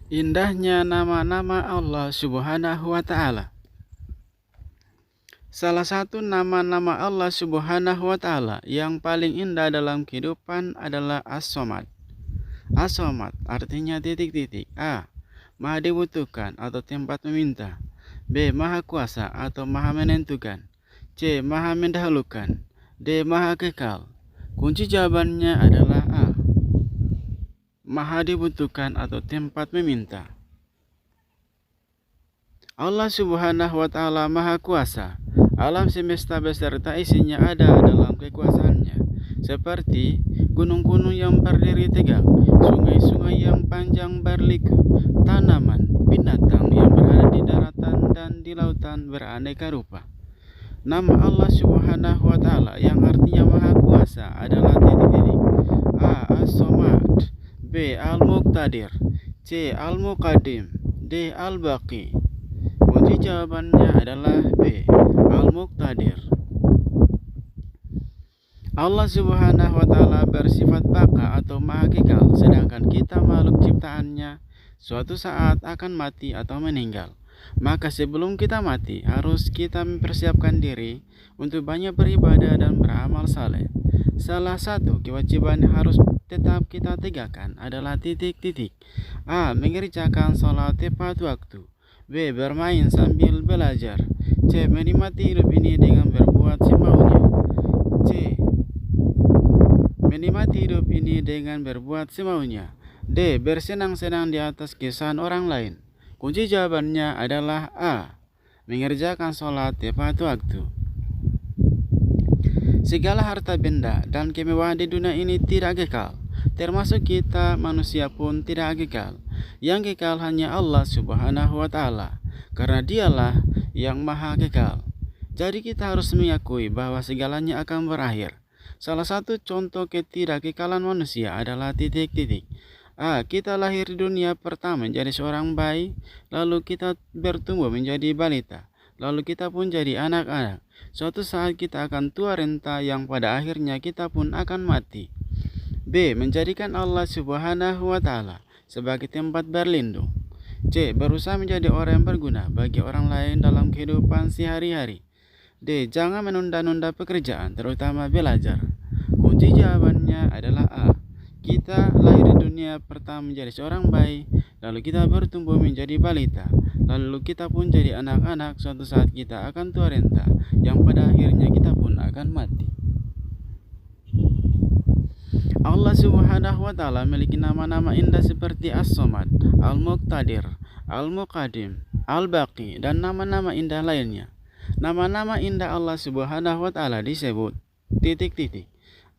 Indahnya nama-nama Allah Subhanahu wa Ta'ala. Salah satu nama-nama Allah Subhanahu wa Ta'ala yang paling indah dalam kehidupan adalah As-Somad. As-Somad artinya titik-titik. A. Maha dibutuhkan atau tempat meminta. B. Maha kuasa atau maha menentukan. C. Maha mendahulukan. D. Maha kekal. Kunci jawabannya adalah A. Maha dibutuhkan atau tempat meminta. Allah Subhanahu wa Ta'ala Maha Kuasa. Alam semesta beserta isinya ada dalam kekuasaannya, seperti gunung-gunung yang berdiri tegak, sungai-sungai yang panjang berliku, tanaman, binatang yang berada di daratan dan di lautan beraneka rupa. Nama Allah Subhanahu wa Ta'ala yang artinya Maha Kuasa adalah titik-titik. A. As-Somad. B. Al-Muqtadir. C. Al-Muqaddim. D. Al-Baqi. Kunci jawabannya adalah B. Al-Muqtadir. Allah Subhanahu wa Ta'ala bersifat baka atau maha kekal, sedangkan kita makhluk ciptaannya suatu saat akan mati atau meninggal. Maka sebelum kita mati, harus kita mempersiapkan diri untuk banyak beribadah dan beramal saleh. Salah satu kewajiban yang harus tetap kita tegakkan adalah titik-titik. A. Mengerjakan sholat tepat waktu. B. Bermain sambil belajar. C. Menikmati hidup ini dengan berbuat semaunya. C. Menikmati hidup ini dengan berbuat semaunya. D. Bersenang-senang di atas kesan orang lain. Kunci jawabannya adalah A. Mengerjakan sholat tepat waktu. Segala harta benda dan kemewahan di dunia ini tidak kekal, termasuk kita manusia pun tidak kekal. Yang kekal hanya Allah Subhanahu wa Ta'ala, karena Dialah yang maha kekal. Jadi kita harus mengakui bahwa segalanya akan berakhir. Salah satu contoh ketidakkekalan manusia adalah titik-titik. A. Kita lahir di dunia pertama menjadi seorang bayi, lalu kita bertumbuh menjadi balita, lalu kita pun jadi anak-anak. Suatu saat kita akan tua renta yang pada akhirnya kita pun akan mati. B. Menjadikan Allah Subhanahu wa Ta'ala sebagai tempat berlindung. C. Berusaha menjadi orang yang berguna bagi orang lain dalam kehidupan sehari-hari. D. Jangan menunda-nunda pekerjaan, terutama belajar. Kunci jawabannya adalah A. Kita lahir di dunia pertama menjadi seorang bayi, lalu kita bertumbuh menjadi balita, lalu kita pun jadi anak-anak. Suatu saat kita akan tua renta, yang pada akhirnya kita pun akan mati. Allah Subhanahu wa Ta'ala memiliki nama-nama indah seperti As-Somad, Al-Muqtadir, Al-Muqaddim, Al-Baqi, dan nama-nama indah lainnya. Nama-nama indah Allah Subhanahu wa Ta'ala disebut titik-titik.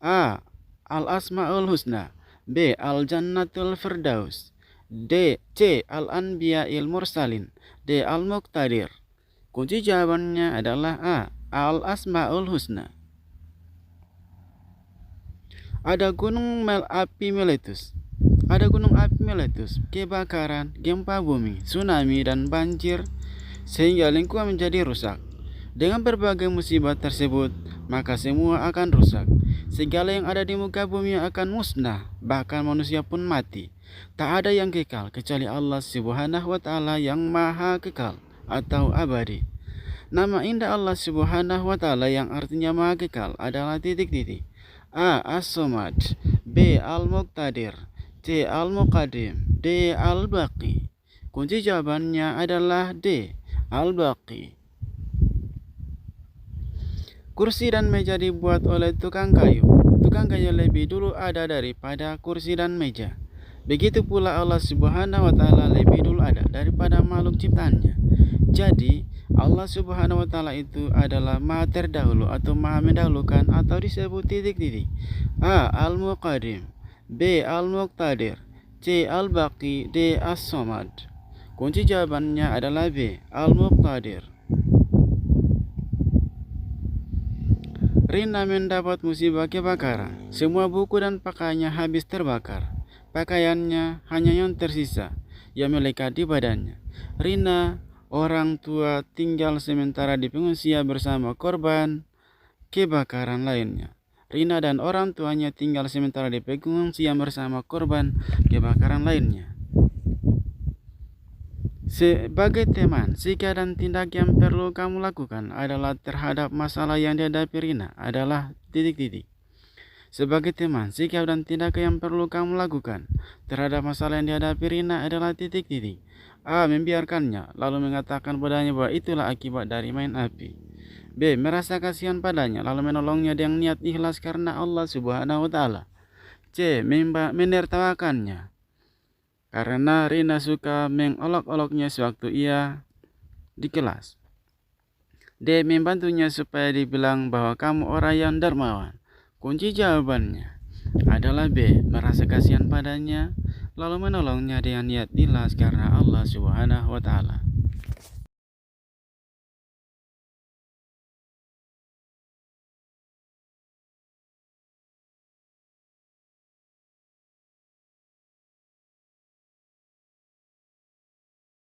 A. Al-Asma'ul Husna. B. Al-Jannatul Firdaus. D. C. Al-Anbiya'il Mursalin. D. Al-Muqtadir. Kunci jawabannya adalah A. Al-Asma'ul Husna. Ada gunung api meletus. Kebakaran, gempa bumi, tsunami, dan banjir, sehingga lingkungan menjadi rusak. Dengan berbagai musibah tersebut, maka semua akan rusak. Segala yang ada di muka bumi akan musnah, bahkan manusia pun mati. Tak ada yang kekal kecuali Allah Subhanahu wa Ta'ala yang maha kekal atau abadi. Nama indah Allah Subhanahu wa Ta'ala yang artinya maha kekal adalah titik-titik. A. As-Somad. B. Al-Muqtadir. C. Al-Muqaddim. D. Al-Baqi. Kunci jawabannya adalah D. Al-Baqi. Kursi dan meja dibuat oleh tukang kayu. Tukang kayu lebih dulu ada daripada kursi dan meja. Begitu pula Allah Subhanahu wa Ta'ala lebih dulu ada daripada makhluk ciptaannya. Jadi Allah Subhanahu wa Ta'ala itu adalah maha terdahulu atau maha mendahulukan, atau disebut titik-titik. A. Al-Muqaddim. B. Al-Muqtadir. C. Al-Baqi. D. As-Somad. Kunci jawabannya adalah B. Al-Muqtadir. Rina mendapat musibah kebakaran. Semua buku dan pakaiannya habis terbakar. Pakaiannya hanya yang tersisa yang melekat di badannya. Rina, orang tua, tinggal sementara di pengungsian bersama korban kebakaran lainnya. Rina dan orang tuanya tinggal sementara di pengungsian bersama korban kebakaran lainnya. Sebagai teman, sikap dan tindak yang perlu kamu lakukan adalah terhadap masalah yang dihadapi Rina adalah titik-titik. Sebagai teman, sikap dan tindak yang perlu kamu lakukan terhadap masalah yang dihadapi Rina adalah titik-titik. A. Membiarkannya, lalu mengatakan padanya bahwa itulah akibat dari main api. B. Merasa kasihan padanya, lalu menolongnya dengan niat ikhlas karena Allah Subhanahu wa Ta'ala. C. Menertawakannya, karena Rina suka mengolok-oloknya sewaktu ia di kelas. D. Membantunya supaya dibilang bahwa kamu orang yang dermawan. Kunci jawabannya adalah B. Merasa kasihan padanya, lalu menolongnya dengan niat ikhlas karena Allah Subhanahu wa Ta'ala.